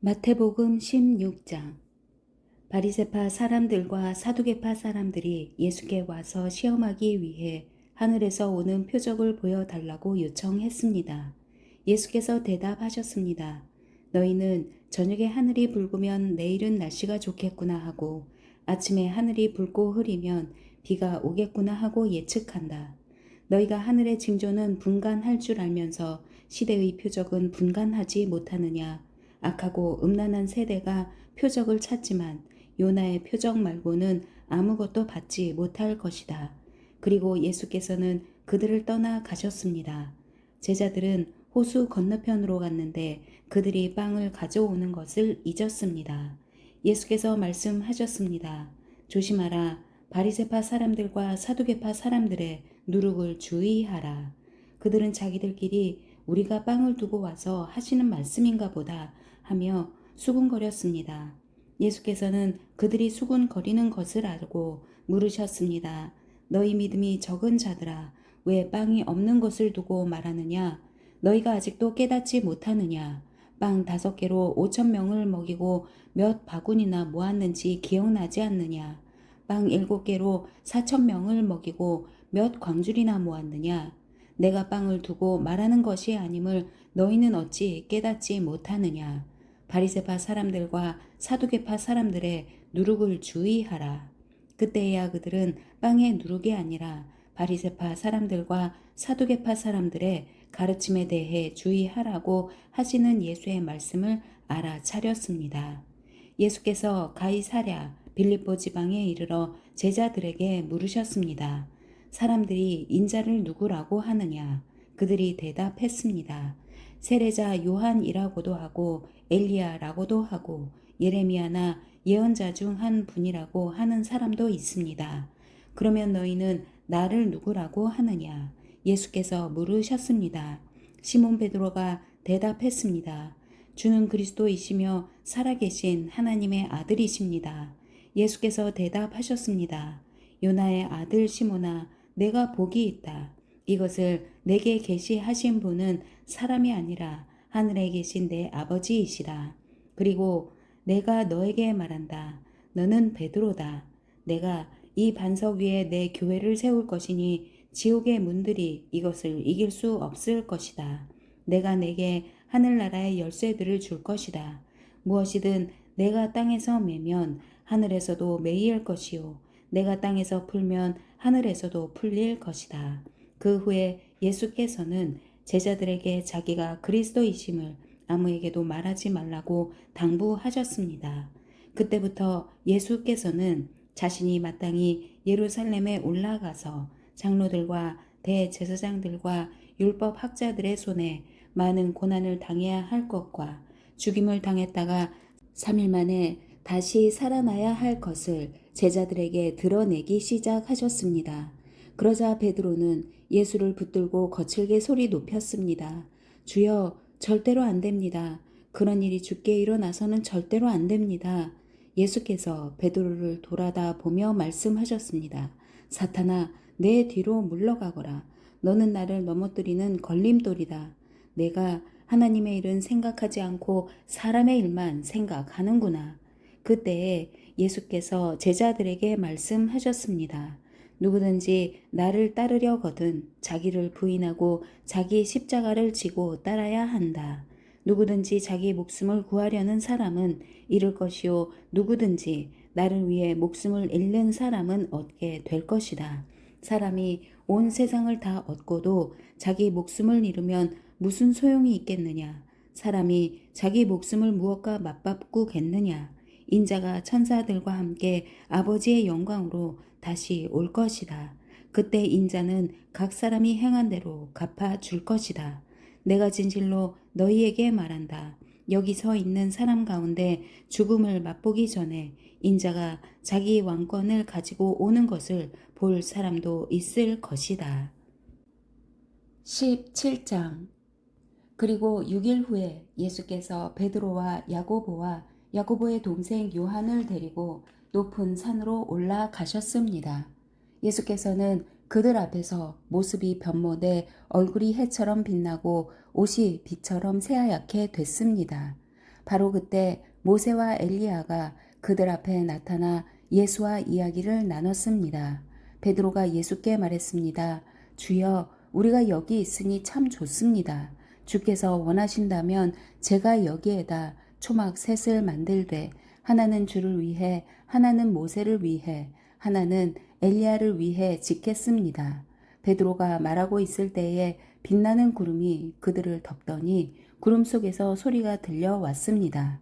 마태복음 16장. 바리새파 사람들과 사두개파 사람들이 예수께 와서 시험하기 위해 하늘에서 오는 표적을 보여달라고 요청했습니다. 예수께서 대답하셨습니다. 너희는 저녁에 하늘이 붉으면 내일은 날씨가 좋겠구나 하고 아침에 하늘이 붉고 흐리면 비가 오겠구나 하고 예측한다. 너희가 하늘의 징조는 분간할 줄 알면서 시대의 표적은 분간하지 못하느냐. 악하고 음란한 세대가 표적을 찾지만 요나의 표적 말고는 아무것도 받지 못할 것이다. 그리고 예수께서는 그들을 떠나 가셨습니다. 제자들은 호수 건너편으로 갔는데 그들이 빵을 가져오는 것을 잊었습니다. 예수께서 말씀하셨습니다. 조심하라. 바리새파 사람들과 사두개파 사람들의 누룩을 주의하라. 그들은 자기들끼리 우리가 빵을 두고 와서 하시는 말씀인가 보다 하며 수군거렸습니다. 예수께서는 그들이 수군거리는 것을 알고 물으셨습니다. 너희 믿음이 적은 자들아, 왜 빵이 없는 것을 두고 말하느냐? 너희가 아직도 깨닫지 못하느냐? 빵 5개로 5,000명을 먹이고 몇 바구니나 모았는지 기억나지 않느냐? 빵 7개로 4,000명을 먹이고 몇 광줄이나 모았느냐? 내가 빵을 두고 말하는 것이 아님을 너희는 어찌 깨닫지 못하느냐? 바리새파 사람들과 사두개파 사람들의 누룩을 주의하라. 그때야 그들은 빵의 누룩이 아니라 바리새파 사람들과 사두개파 사람들의 가르침에 대해 주의하라고 하시는 예수의 말씀을 알아차렸습니다. 예수께서 가이사랴 빌립보 지방에 이르러 제자들에게 물으셨습니다. 사람들이 인자를 누구라고 하느냐? 그들이 대답했습니다. 세례자 요한이라고도 하고 엘리야라고도 하고 예레미야나 예언자 중 한 분이라고 하는 사람도 있습니다. 그러면 너희는 나를 누구라고 하느냐? 예수께서 물으셨습니다. 시몬 베드로가 대답했습니다. 주는 그리스도이시며 살아계신 하나님의 아들이십니다. 예수께서 대답하셨습니다. 요나의 아들 시몬아, 내가 복이 있다. 이것을 내게 계시하신 분은 사람이 아니라 하늘에 계신 내 아버지이시다. 그리고 내가 너에게 말한다. 너는 베드로다. 내가 이 반석 위에 내 교회를 세울 것이니 지옥의 문들이 이것을 이길 수 없을 것이다. 내가 내게 하늘나라의 열쇠들을 줄 것이다. 무엇이든 내가 땅에서 매면 하늘에서도 매일 것이요. 내가 땅에서 풀면 하늘에서도 풀릴 것이다. 그 후에 예수께서는 제자들에게 자기가 그리스도이심을 아무에게도 말하지 말라고 당부하셨습니다. 그때부터 예수께서는 자신이 마땅히 예루살렘에 올라가서 장로들과 대제사장들과 율법 학자들의 손에 많은 고난을 당해야 할 것과 죽임을 당했다가 3일 만에 다시 살아나야 할 것을 제자들에게 드러내기 시작하셨습니다. 그러자 베드로는 예수를 붙들고 거칠게 소리 높였습니다. 주여, 절대로 안 됩니다. 그런 일이 주께 일어나서는 절대로 안 됩니다. 예수께서 베드로를 돌아다 보며 말씀하셨습니다. 사탄아, 내 뒤로 물러가거라. 너는 나를 넘어뜨리는 걸림돌이다. 내가 하나님의 일은 생각하지 않고 사람의 일만 생각하는구나. 그때에 예수께서 제자들에게 말씀하셨습니다. 누구든지 나를 따르려거든 자기를 부인하고 자기 십자가를 지고 따라야 한다. 누구든지 자기 목숨을 구하려는 사람은 잃을 것이요 누구든지 나를 위해 목숨을 잃는 사람은 얻게 될 것이다. 사람이 온 세상을 다 얻고도 자기 목숨을 잃으면 무슨 소용이 있겠느냐? 사람이 자기 목숨을 무엇과 맞바꾸겠느냐? 인자가 천사들과 함께 아버지의 영광으로 다시 올 것이다. 그때 인자는 각 사람이 행한 대로 갚아줄 것이다. 내가 진실로 너희에게 말한다. 여기 서 있는 사람 가운데 죽음을 맛보기 전에 인자가 자기 왕권을 가지고 오는 것을 볼 사람도 있을 것이다. 17장. 그리고 6일 후에 예수께서 베드로와 야고보의 동생 요한을 데리고 높은 산으로 올라가셨습니다. 예수께서는 그들 앞에서 모습이 변모돼 얼굴이 해처럼 빛나고 옷이 빛처럼 새하얗게 됐습니다. 바로 그때 모세와 엘리야가 그들 앞에 나타나 예수와 이야기를 나눴습니다. 베드로가 예수께 말했습니다. 주여, 우리가 여기 있으니 참 좋습니다. 주께서 원하신다면 제가 여기에다 초막 셋을 만들되 하나는 주를 위해, 하나는 모세를 위해, 하나는 엘리야를 위해 짓겠습니다. 베드로가 말하고 있을 때에 빛나는 구름이 그들을 덮더니 구름 속에서 소리가 들려왔습니다.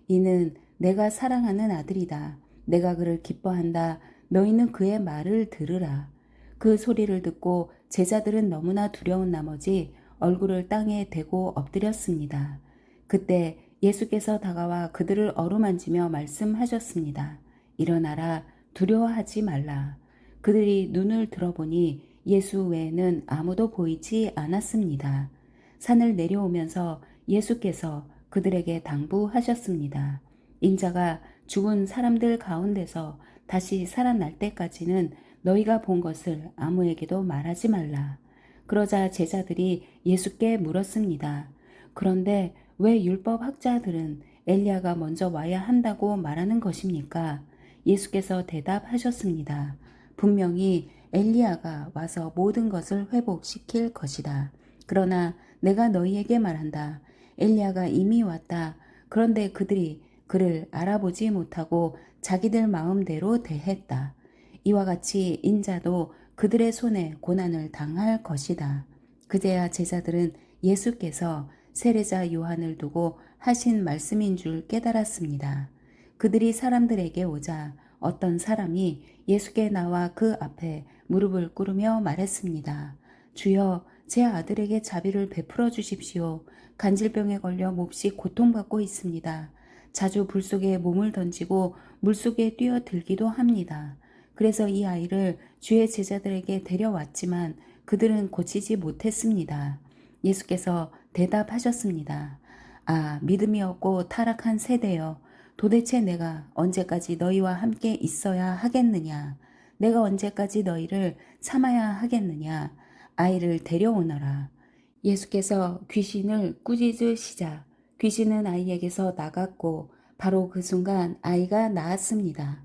이는 내가 사랑하는 아들이다. 내가 그를 기뻐한다. 너희는 그의 말을 들으라. 그 소리를 듣고 제자들은 너무나 두려운 나머지 얼굴을 땅에 대고 엎드렸습니다. 그때 예수께서 다가와 그들을 어루만지며 말씀하셨습니다. 일어나라, 두려워하지 말라. 그들이 눈을 들어보니 예수 외에는 아무도 보이지 않았습니다. 산을 내려오면서 예수께서 그들에게 당부하셨습니다. 인자가 죽은 사람들 가운데서 다시 살아날 때까지는 너희가 본 것을 아무에게도 말하지 말라. 그러자 제자들이 예수께 물었습니다. 그런데 왜 율법 학자들은 엘리야가 먼저 와야 한다고 말하는 것입니까? 예수께서 대답하셨습니다. 분명히 엘리야가 와서 모든 것을 회복시킬 것이다. 그러나 내가 너희에게 말한다. 엘리야가 이미 왔다. 그런데 그들이 그를 알아보지 못하고 자기들 마음대로 대했다. 이와 같이 인자도 그들의 손에 고난을 당할 것이다. 그제야 제자들은 예수께서 세례자 요한을 두고 하신 말씀인 줄 깨달았습니다. 그들이 사람들에게 오자 어떤 사람이 예수께 나와 그 앞에 무릎을 꿇으며 말했습니다. 주여, 제 아들에게 자비를 베풀어 주십시오. 간질병에 걸려 몹시 고통받고 있습니다. 자주 불 속에 몸을 던지고 물 속에 뛰어들기도 합니다. 그래서 이 아이를 주의 제자들에게 데려왔지만 그들은 고치지 못했습니다. 예수께서 대답하셨습니다. 아, 믿음이 없고 타락한 세대여. 도대체 내가 언제까지 너희와 함께 있어야 하겠느냐? 내가 언제까지 너희를 참아야 하겠느냐? 아이를 데려오너라. 예수께서 귀신을 꾸짖으시자 귀신은 아이에게서 나갔고 바로 그 순간 아이가 나았습니다.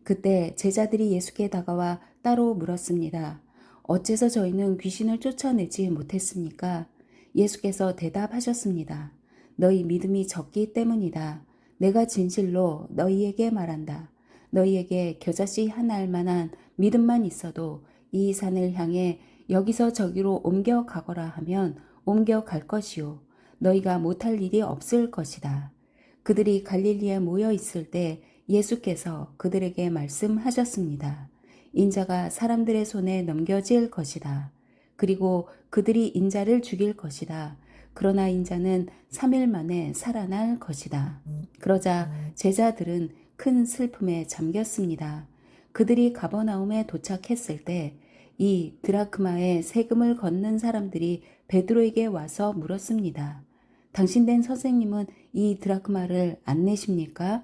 그때 제자들이 예수께 다가와 따로 물었습니다. 어째서 저희는 귀신을 쫓아내지 못했습니까? 예수께서 대답하셨습니다. 너희 믿음이 적기 때문이다. 내가 진실로 너희에게 말한다. 너희에게 겨자씨 하나 알 만한 믿음만 있어도 이 산을 향해 여기서 저기로 옮겨가거라 하면 옮겨갈 것이요. 너희가 못할 일이 없을 것이다. 그들이 갈릴리에 모여 있을 때 예수께서 그들에게 말씀하셨습니다. 인자가 사람들의 손에 넘겨질 것이다. 그리고 그들이 인자를 죽일 것이다. 그러나 인자는 3일 만에 살아날 것이다. 그러자 제자들은 큰 슬픔에 잠겼습니다. 그들이 가버나움에 도착했을 때 이 드라크마의 세금을 걷는 사람들이 베드로에게 와서 물었습니다. 당신 된 선생님은 이 드라크마를 안 내십니까?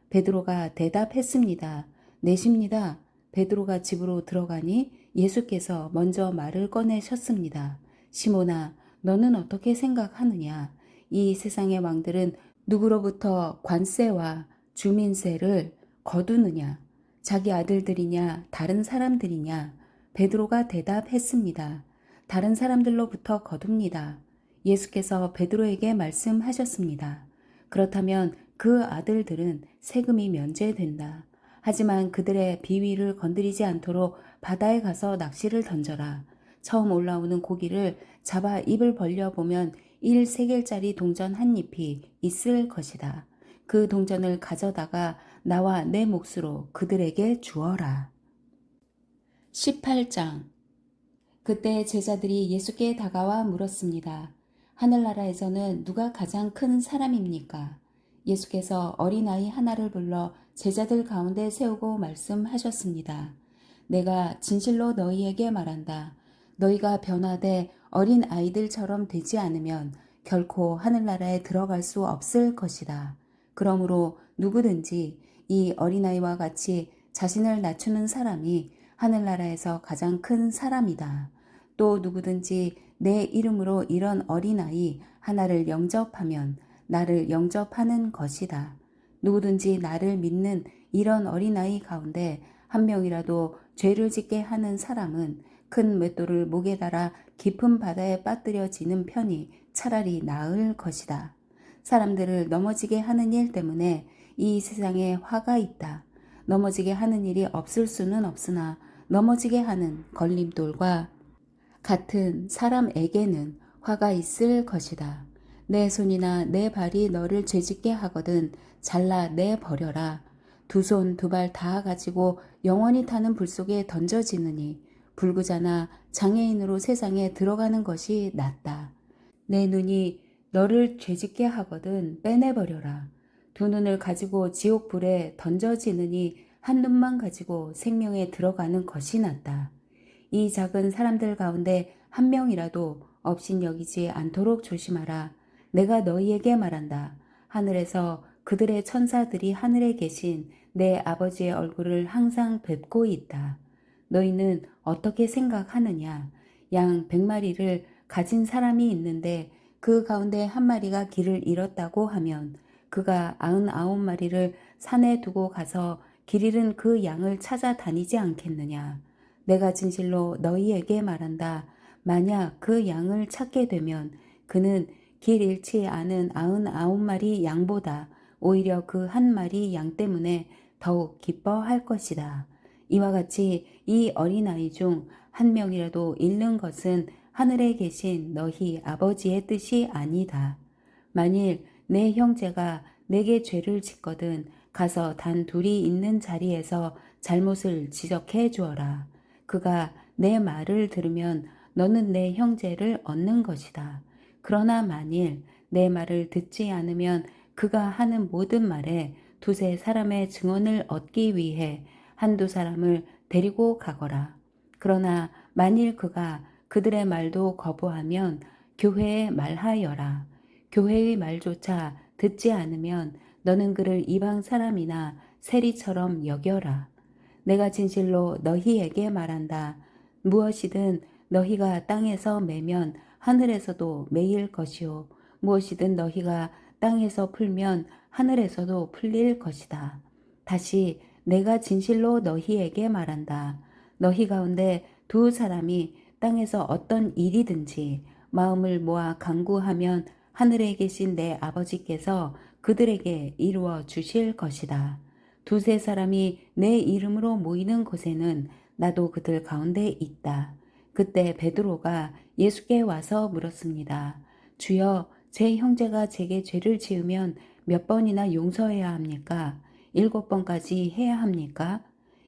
베드로가 대답했습니다. 내십니다. 베드로가 집으로 들어가니 예수께서 먼저 말을 꺼내셨습니다. 시몬아, 너는 어떻게 생각하느냐? 이 세상의 왕들은 누구로부터 관세와 주민세를 거두느냐? 자기 아들들이냐? 다른 사람들이냐? 베드로가 대답했습니다. 다른 사람들로부터 거둡니다. 예수께서 베드로에게 말씀하셨습니다. 그렇다면 그 아들들은 세금이 면제된다. 하지만 그들의 비위를 건드리지 않도록 바다에 가서 낚시를 던져라. 처음 올라오는 고기를 잡아 입을 벌려보면 1세겔짜리 동전 한 잎이 있을 것이다. 그 동전을 가져다가 나와 내 몫으로 그들에게 주어라. 18장. 그때 제자들이 예수께 다가와 물었습니다. 하늘나라에서는 누가 가장 큰 사람입니까? 예수께서 어린아이 하나를 불러 제자들 가운데 세우고 말씀하셨습니다. 내가 진실로 너희에게 말한다. 너희가 변화돼 어린 아이들처럼 되지 않으면 결코 하늘나라에 들어갈 수 없을 것이다. 그러므로 누구든지 이 어린아이와 같이 자신을 낮추는 사람이 하늘나라에서 가장 큰 사람이다. 또 누구든지 내 이름으로 이런 어린아이 하나를 영접하면 나를 영접하는 것이다. 누구든지 나를 믿는 이런 어린아이 가운데 한 명이라도 죄를 짓게 하는 사람은 큰 맷돌을 목에 달아 깊은 바다에 빠뜨려지는 편이 차라리 나을 것이다. 사람들을 넘어지게 하는 일 때문에 이 세상에 화가 있다. 넘어지게 하는 일이 없을 수는 없으나 넘어지게 하는 걸림돌과 같은 사람에게는 화가 있을 것이다. 내 손이나 내 발이 너를 죄짓게 하거든 잘라 버려라. 두 손 두 발 다 가지고 영원히 타는 불 속에 던져지느니 불구자나 장애인으로 세상에 들어가는 것이 낫다. 내 눈이 너를 죄짓게 하거든 빼내버려라. 두 눈을 가지고 지옥 불에 던져지느니 한 눈만 가지고 생명에 들어가는 것이 낫다. 이 작은 사람들 가운데 한 명이라도 업신여기지 않도록 조심하라. 내가 너희에게 말한다. 하늘에서 그들의 천사들이 하늘에 계신 내 아버지의 얼굴을 항상 뵙고 있다. 너희는 어떻게 생각하느냐? 양 100마리를 가진 사람이 있는데 그 가운데 한 마리가 길을 잃었다고 하면 그가 99마리를 산에 두고 가서 길 잃은 그 양을 찾아다니지 않겠느냐? 내가 진실로 너희에게 말한다. 만약 그 양을 찾게 되면 그는 길 잃지 않은 99마리 양보다 오히려 그 한 마리 양 때문에 더욱 기뻐할 것이다. 이와 같이 이 어린아이 중 한 명이라도 잃는 것은 하늘에 계신 너희 아버지의 뜻이 아니다. 만일 내 형제가 내게 죄를 짓거든 가서 단 둘이 있는 자리에서 잘못을 지적해 주어라. 그가 내 말을 들으면 너는 내 형제를 얻는 것이다. 그러나 만일 내 말을 듣지 않으면 그가 하는 모든 말에 두세 사람의 증언을 얻기 위해 한두 사람을 데리고 가거라. 그러나 만일 그가 그들의 말도 거부하면 교회에 말하여라. 교회의 말조차 듣지 않으면 너는 그를 이방 사람이나 세리처럼 여겨라. 내가 진실로 너희에게 말한다. 무엇이든 너희가 땅에서 매면 하늘에서도 매일 것이요. 무엇이든 너희가 땅에서 풀면 하늘에서도 풀릴 것이다. 다시 내가 진실로 너희에게 말한다. 너희 가운데 두 사람이 땅에서 어떤 일이든지 마음을 모아 간구하면 하늘에 계신 내 아버지께서 그들에게 이루어 주실 것이다. 두세 사람이 내 이름으로 모이는 곳에는 나도 그들 가운데 있다. 그때 베드로가 예수께 와서 물었습니다. 주여, 제 형제가 제게 죄를 지으면 몇 번이나 용서해야 합니까? 7번까지 해야 합니까?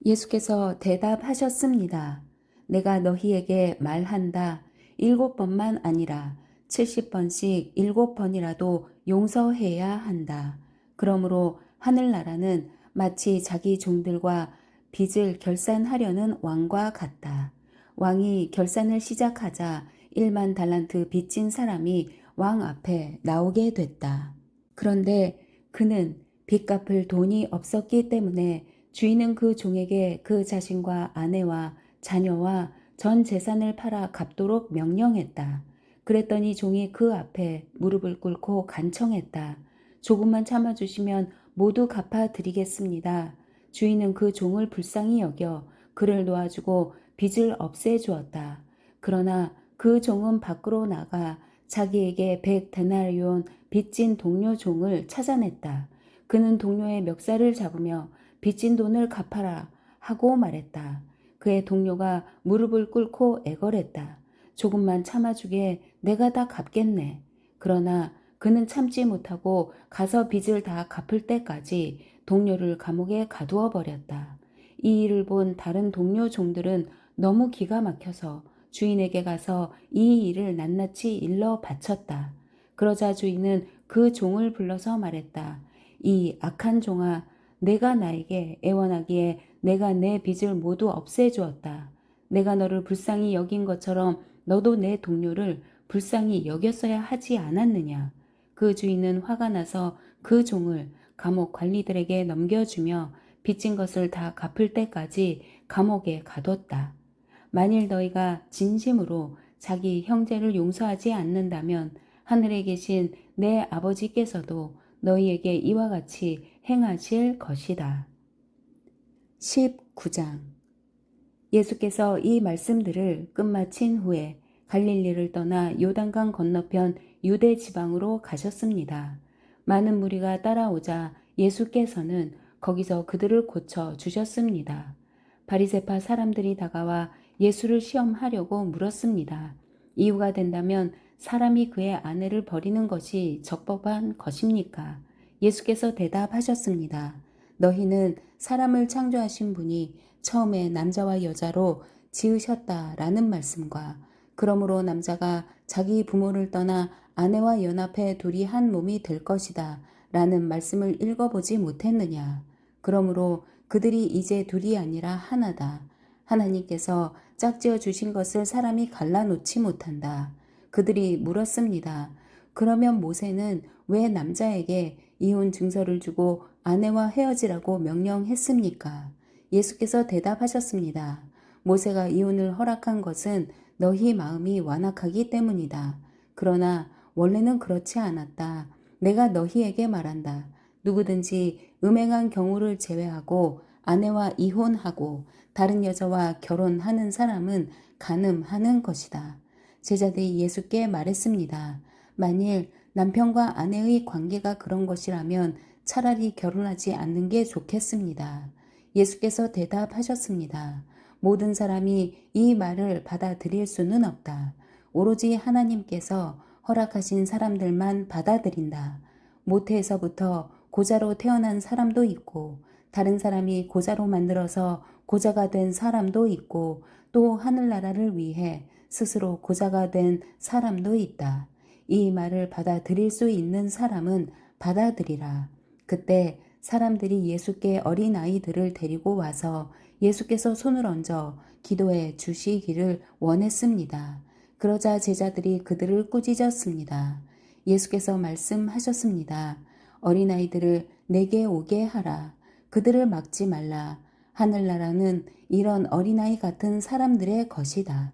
예수께서 대답하셨습니다. 내가 너희에게 말한다. 7번만 아니라 70번씩 7번이라도 용서해야 한다. 그러므로 하늘나라는 마치 자기 종들과 빚을 결산하려는 왕과 같다. 왕이 결산을 시작하자 1만 달란트 빚진 사람이 왕 앞에 나오게 됐다. 그런데 그는 빚 갚을 돈이 없었기 때문에 주인은 그 종에게 그 자신과 아내와 자녀와 전 재산을 팔아 갚도록 명령했다. 그랬더니 종이 그 앞에 무릎을 꿇고 간청했다. 조금만 참아주시면 모두 갚아드리겠습니다. 주인은 그 종을 불쌍히 여겨 그를 놓아주고 빚을 없애주었다. 그러나 그 종은 밖으로 나가 자기에게 100데나리온 빚진 동료 종을 찾아냈다. 그는 동료의 멱살을 잡으며 빚진 돈을 갚아라 하고 말했다. 그의 동료가 무릎을 꿇고 애걸했다. 조금만 참아주게 내가 다 갚겠네. 그러나 그는 참지 못하고 가서 빚을 다 갚을 때까지 동료를 감옥에 가두어 버렸다. 이 일을 본 다른 동료 종들은 너무 기가 막혀서 주인에게 가서 이 일을 낱낱이 일러 바쳤다. 그러자 주인은 그 종을 불러서 말했다. 이 악한 종아, 내가 나에게 애원하기에 내가 내 빚을 모두 없애주었다. 내가 너를 불쌍히 여긴 것처럼 너도 내 동료를 불쌍히 여겼어야 하지 않았느냐. 그 주인은 화가 나서 그 종을 감옥 관리들에게 넘겨주며 빚진 것을 다 갚을 때까지 감옥에 가뒀다. 만일 너희가 진심으로 자기 형제를 용서하지 않는다면 하늘에 계신 내 아버지께서도 너희에게 이와 같이 행하실 것이다. 19장. 예수께서 이 말씀들을 끝마친 후에 갈릴리를 떠나 요단강 건너편 유대 지방으로 가셨습니다. 많은 무리가 따라오자 예수께서는 거기서 그들을 고쳐 주셨습니다. 바리새파 사람들이 다가와 예수를 시험하려고 물었습니다. 이유가 된다면 사람이 그의 아내를 버리는 것이 적법한 것입니까? 예수께서 대답하셨습니다. 너희는 사람을 창조하신 분이 처음에 남자와 여자로 지으셨다라는 말씀과 그러므로 남자가 자기 부모를 떠나 아내와 연합해 둘이 한 몸이 될 것이다 라는 말씀을 읽어보지 못했느냐. 그러므로 그들이 이제 둘이 아니라 하나다. 하나님께서 짝지어 주신 것을 사람이 갈라놓지 못한다. 그들이 물었습니다. 그러면 모세는 왜 남자에게 이혼 증서를 주고 아내와 헤어지라고 명령했습니까? 예수께서 대답하셨습니다. 모세가 이혼을 허락한 것은 너희 마음이 완악하기 때문이다. 그러나 원래는 그렇지 않았다. 내가 너희에게 말한다. 누구든지 음행한 경우를 제외하고 아내와 이혼하고 다른 여자와 결혼하는 사람은 간음하는 것이다. 제자들이 예수께 말했습니다. 만일 남편과 아내의 관계가 그런 것이라면 차라리 결혼하지 않는 게 좋겠습니다. 예수께서 대답하셨습니다. 모든 사람이 이 말을 받아들일 수는 없다. 오로지 하나님께서 허락하신 사람들만 받아들인다. 모태에서부터 고자로 태어난 사람도 있고 다른 사람이 고자로 만들어서 고자가 된 사람도 있고 또 하늘나라를 위해 스스로 고자가 된 사람도 있다. 이 말을 받아들일 수 있는 사람은 받아들이라. 그때 사람들이 예수께 어린아이들을 데리고 와서 예수께서 손을 얹어 기도해 주시기를 원했습니다. 그러자 제자들이 그들을 꾸짖었습니다. 예수께서 말씀하셨습니다. 어린아이들을 내게 오게 하라. 그들을 막지 말라. 하늘나라는 이런 어린아이 같은 사람들의 것이다.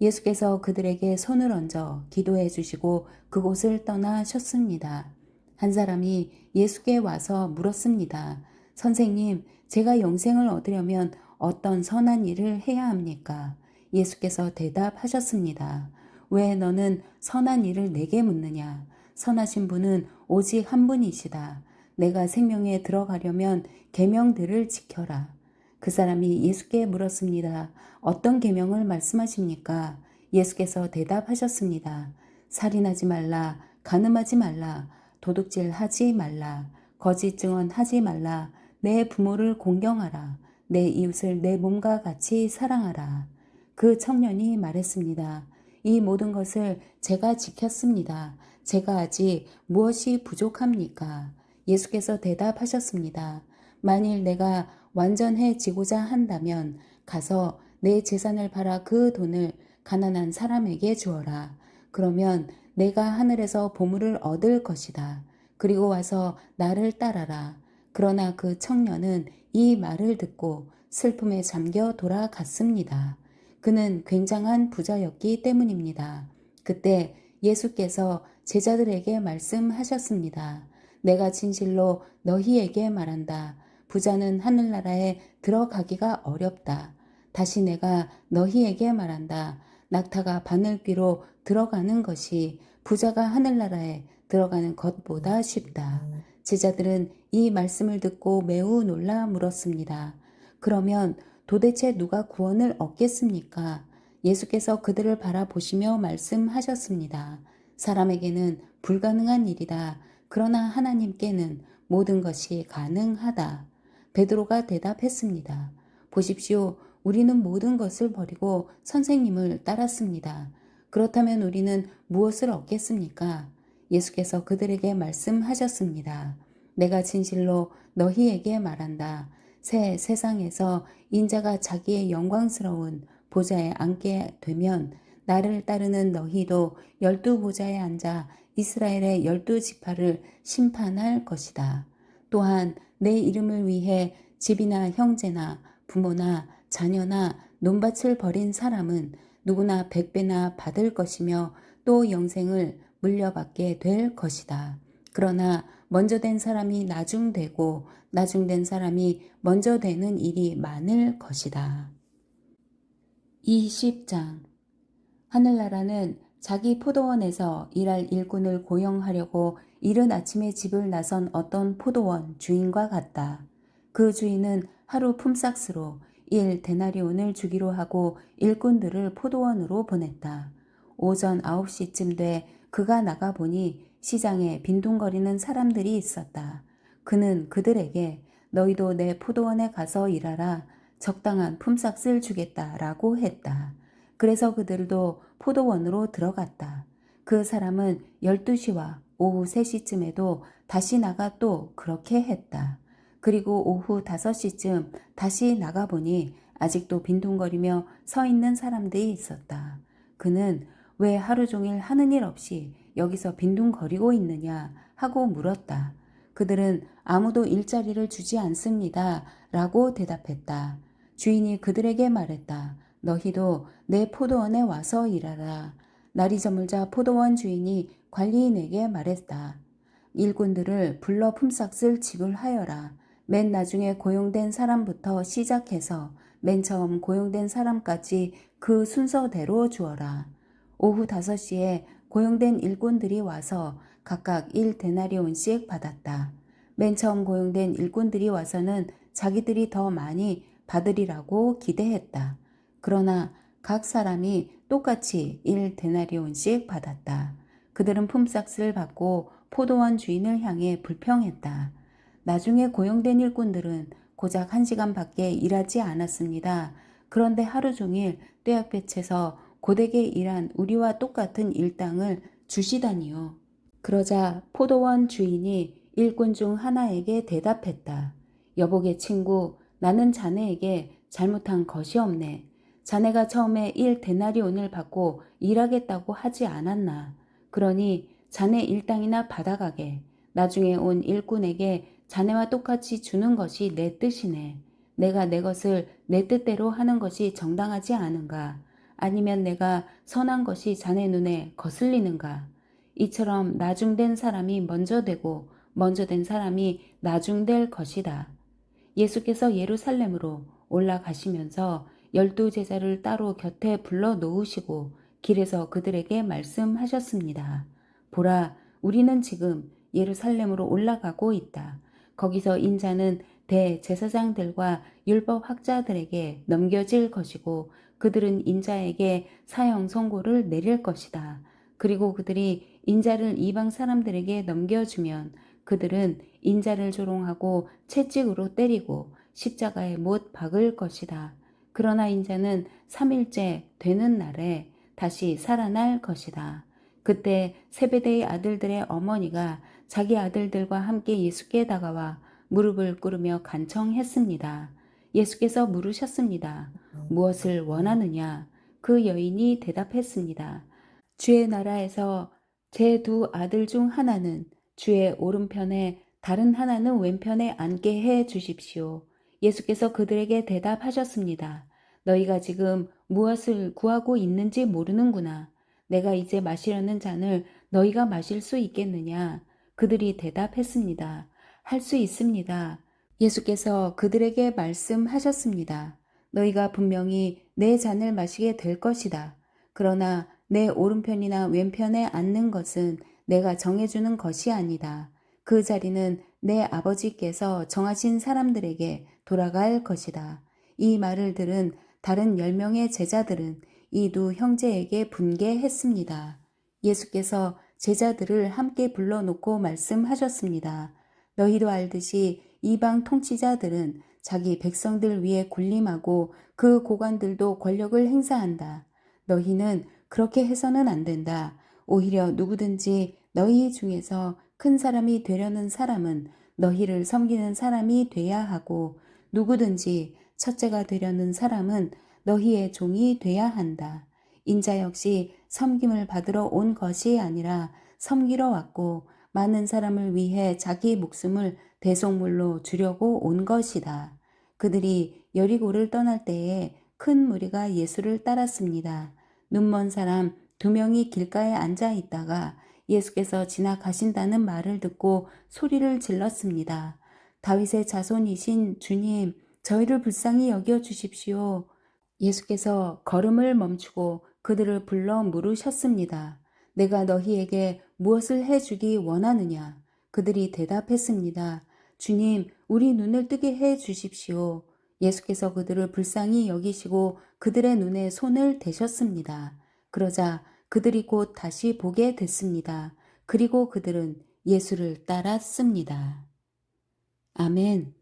예수께서 그들에게 손을 얹어 기도해 주시고 그곳을 떠나셨습니다. 한 사람이 예수께 와서 물었습니다. 선생님, 제가 영생을 얻으려면 어떤 선한 일을 해야 합니까? 예수께서 대답하셨습니다. 왜 너는 선한 일을 내게 묻느냐? 선하신 분은 오직 한 분이시다. 내가 생명에 들어가려면 계명들을 지켜라. 그 사람이 예수께 물었습니다. 어떤 계명을 말씀하십니까? 예수께서 대답하셨습니다. 살인하지 말라, 간음하지 말라, 도둑질하지 말라, 거짓 증언하지 말라, 내 부모를 공경하라, 내 이웃을 내 몸과 같이 사랑하라. 그 청년이 말했습니다. 이 모든 것을 제가 지켰습니다. 제가 아직 무엇이 부족합니까? 예수께서 대답하셨습니다. 만일 내가 완전해지고자 한다면 가서 내 재산을 팔아 그 돈을 가난한 사람에게 주어라. 그러면 내가 하늘에서 보물을 얻을 것이다. 그리고 와서 나를 따라라. 그러나 그 청년은 이 말을 듣고 슬픔에 잠겨 돌아갔습니다. 그는 굉장한 부자였기 때문입니다. 그때 예수께서 제자들에게 말씀하셨습니다. 내가 진실로 너희에게 말한다. 부자는 하늘나라에 들어가기가 어렵다. 다시 내가 너희에게 말한다. 낙타가 바늘귀로 들어가는 것이 부자가 하늘나라에 들어가는 것보다 쉽다. 제자들은 이 말씀을 듣고 매우 놀라 물었습니다. 그러면 도대체 누가 구원을 얻겠습니까? 예수께서 그들을 바라보시며 말씀하셨습니다. 사람에게는 불가능한 일이다. 그러나 하나님께는 모든 것이 가능하다. 베드로가 대답했습니다. 보십시오. 우리는 모든 것을 버리고 선생님을 따랐습니다. 그렇다면 우리는 무엇을 얻겠습니까? 예수께서 그들에게 말씀하셨습니다. 내가 진실로 너희에게 말한다. 새 세상에서 인자가 자기의 영광스러운 보좌에 앉게 되면 나를 따르는 너희도 12보좌에 앉아 이스라엘의 12지파를 심판할 것이다. 또한 내 이름을 위해 집이나 형제나 부모나 자녀나 논밭을 버린 사람은 누구나 100배나 받을 것이며 또 영생을 물려받게 될 것이다. 그러나 먼저 된 사람이 나중되고 나중된 사람이 먼저 되는 일이 많을 것이다. 20장. 하늘나라는 자기 포도원에서 일할 일꾼을 고용하려고 이른 아침에 집을 나선 어떤 포도원 주인과 같다. 그 주인은 하루 품삯으로 1데나리온을 주기로 하고 일꾼들을 포도원으로 보냈다. 오전 9시쯤 돼 그가 나가보니 시장에 빈둥거리는 사람들이 있었다. 그는 그들에게 너희도 내 포도원에 가서 일하라. 적당한 품삯을 주겠다라고 했다. 그래서 그들도 포도원으로 들어갔다. 그 사람은 12시와 오후 3시쯤에도 다시 나가 또 그렇게 했다. 그리고 오후 5시쯤 다시 나가보니 아직도 빈둥거리며 서 있는 사람들이 있었다. 그는 왜 하루 종일 하는 일 없이 여기서 빈둥거리고 있느냐 하고 물었다. 그들은 아무도 일자리를 주지 않습니다 라고 대답했다. 주인이 그들에게 말했다. 너희도 내 포도원에 와서 일하라. 날이 저물자 포도원 주인이 관리인에게 말했다. 일꾼들을 불러 품삯을 지불하여라. 맨 나중에 고용된 사람부터 시작해서 맨 처음 고용된 사람까지 그 순서대로 주어라. 오후 5시에 고용된 일꾼들이 와서 각각 1데나리온씩 받았다. 맨 처음 고용된 일꾼들이 와서는 자기들이 더 많이 받으리라고 기대했다. 그러나 각 사람이 똑같이 1데나리온씩 받았다. 그들은 품삯을 받고 포도원 주인을 향해 불평했다. 나중에 고용된 일꾼들은 고작 1시간밖에 일하지 않았습니다. 그런데 하루 종일 떼약볕에서 고되게 일한 우리와 똑같은 일당을 주시다니요. 그러자 포도원 주인이 일꾼 중 하나에게 대답했다. 여보게 친구, 나는 자네에게 잘못한 것이 없네. 자네가 처음에 1데나리온을 받고 일하겠다고 하지 않았나. 그러니 자네 일당이나 받아가게. 나중에 온 일꾼에게 자네와 똑같이 주는 것이 내 뜻이네. 내가 내 것을 내 뜻대로 하는 것이 정당하지 않은가? 아니면 내가 선한 것이 자네 눈에 거슬리는가? 이처럼 나중된 사람이 먼저 되고 먼저 된 사람이 나중될 것이다. 예수께서 예루살렘으로 올라가시면서 12제자를 따로 곁에 불러 놓으시고 길에서 그들에게 말씀하셨습니다. 보라, 우리는 지금 예루살렘으로 올라가고 있다. 거기서 인자는 대제사장들과 율법학자들에게 넘겨질 것이고 그들은 인자에게 사형 선고를 내릴 것이다. 그리고 그들이 인자를 이방 사람들에게 넘겨주면 그들은 인자를 조롱하고 채찍으로 때리고 십자가에 못 박을 것이다. 그러나 인자는 3일째 되는 날에 다시 살아날 것이다. 그때 세베대의 아들들의 어머니가 자기 아들들과 함께 예수께 다가와 무릎을 꿇으며 간청했습니다. 예수께서 물으셨습니다. 무엇을 원하느냐? 그 여인이 대답했습니다. 주의 나라에서 제 2 아들 중 하나는 주의 오른편에 다른 하나는 왼편에 앉게 해 주십시오. 예수께서 그들에게 대답하셨습니다. 너희가 지금 무엇을 구하고 있는지 모르는구나. 내가 이제 마시려는 잔을 너희가 마실 수 있겠느냐? 그들이 대답했습니다. 할 수 있습니다. 예수께서 그들에게 말씀하셨습니다. 너희가 분명히 내 잔을 마시게 될 것이다. 그러나 내 오른편이나 왼편에 앉는 것은 내가 정해주는 것이 아니다. 그 자리는 내 아버지께서 정하신 사람들에게 돌아갈 것이다. 이 말을 들은 다른 10명의 제자들은 이 두 형제에게 분개했습니다. 예수께서 제자들을 함께 불러놓고 말씀하셨습니다. 너희도 알듯이 이방 통치자들은 자기 백성들 위에 군림하고 그 고관들도 권력을 행사한다. 너희는 그렇게 해서는 안 된다. 오히려 누구든지 너희 중에서 큰 사람이 되려는 사람은 너희를 섬기는 사람이 돼야 하고 누구든지 첫째가 되려는 사람은 너희의 종이 돼야 한다. 인자 역시 섬김을 받으러 온 것이 아니라 섬기러 왔고 많은 사람을 위해 자기 목숨을 대속물로 주려고 온 것이다. 그들이 여리고를 떠날 때에 큰 무리가 예수를 따랐습니다. 눈먼 사람 2명이 길가에 앉아 있다가 예수께서 지나가신다는 말을 듣고 소리를 질렀습니다. 다윗의 자손이신 주님, 저희를 불쌍히 여겨 주십시오. 예수께서 걸음을 멈추고 그들을 불러 물으셨습니다. 내가 너희에게 무엇을 해주기 원하느냐? 그들이 대답했습니다. 주님, 우리 눈을 뜨게 해 주십시오. 예수께서 그들을 불쌍히 여기시고 그들의 눈에 손을 대셨습니다. 그러자 그들이 곧 다시 보게 됐습니다. 그리고 그들은 예수를 따랐습니다. 아멘.